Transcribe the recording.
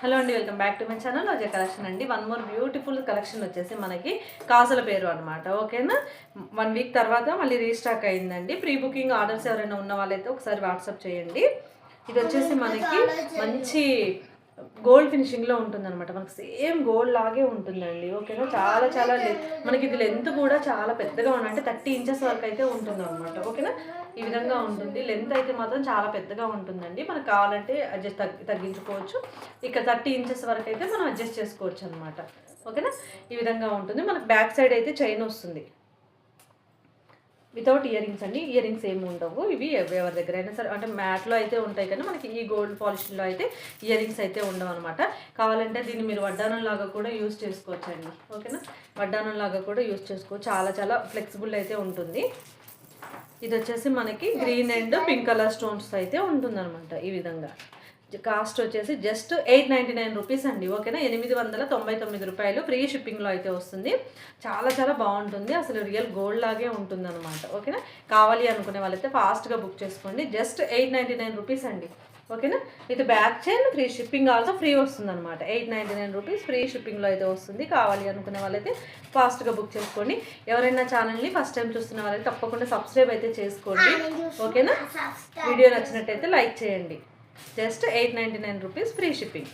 Hello అండి, welcome back to my channel Ajay collection అండి. One more beautiful collection వచ్చేసి మనకి కాజల పేరు అనమాట. ఓకేనా, 1 వీక్ తర్వాత మళ్ళీ రీస్టాక్ అయిందండి. ప్రీ బుకింగ్ ఆర్డర్స్ ఎవరైనా ఉన్న వాళ్ళైతే ఒకసారి వాట్సాప్ చేయండి. ఇది వచ్చేసి మనకి మంచి గోల్డ్ ఫినిషింగ్లో ఉంటుందన్నమాట. మనకి సేమ్ గోల్డ్ లాగే ఉంటుందండి. ఓకేనా, చాలా చాలా మనకి ఇది లెంత్ కూడా చాలా పెద్దగా అంటే 30 ఇంచెస్ వరకు అయితే ఉంటుంది అనమాట. ఓకేనా, ఈ విధంగా ఉంటుంది. లెంత్ అయితే మాత్రం చాలా పెద్దగా ఉంటుందండి. మనకు కావాలంటే అడ్జస్ట్ తగ్గించుకోవచ్చు. ఇక్కడ 30 ఇంచెస్ వరకు అయితే మనం అడ్జస్ట్ చేసుకోవచ్చు అనమాట. ఓకేనా, ఈ విధంగా ఉంటుంది. మనకు బ్యాక్ సైడ్ అయితే చైన్ వస్తుంది వితౌట్ ఇయర్ రింగ్స్ అండి. ఇయర్ రింగ్స్ ఏమి ఉండవు. ఇవి ఎవరి దగ్గర అయినా సరే అంటే మ్యాట్లో అయితే ఉంటాయి, కానీ మనకి ఈ గోల్డ్ పాలిష్లో అయితే ఇయర్ రింగ్స్ అయితే ఉండవు అనమాట. కావాలంటే దీన్ని మీరు వడ్డానం లాగా కూడా యూస్ చేసుకోవచ్చు అండి. ఓకేనా, వడ్డానం లాగా కూడా యూస్ చేసుకోవచ్చు. చాలా చాలా ఫ్లెక్సిబుల్ అయితే ఉంటుంది. ఇది వచ్చేసి మనకి green and pink colour stones అయితే ఉంటుందన్నమాట. ఈ విధంగా కాస్ట్ వచ్చేసి జస్ట్ 899 రూపీస్ అండి. ఓకేనా, 899 రూపాయలు. ఫ్రీ షిప్పింగ్లో అయితే వస్తుంది. చాలా చాలా బాగుంటుంది. అసలు రియల్ గోల్డ్ లాగే ఉంటుంది అనమాట. ఓకేనా, కావాలి అనుకునే వాళ్ళైతే ఫాస్ట్గా బుక్ చేసుకోండి. జస్ట్ 899 రూపీస్ అండి. ఓకేనా, ఇది back chain, free shipping also free వస్తుంది అనమాట. 899 రూపీస్ ఫ్రీ షిప్పింగ్లో అయితే వస్తుంది. కావాలి అనుకునే వాళ్ళైతే ఫాస్ట్గా బుక్ చేసుకోండి. ఎవరైనా ఛానల్ని ఫస్ట్ టైం చూస్తున్న వాళ్ళైతే తప్పకుండా సబ్స్క్రైబ్ అయితే చేసుకోండి. ఓకేనా, వీడియో నచ్చినట్టయితే లైక్ చేయండి. Just 899 rupees free shipping.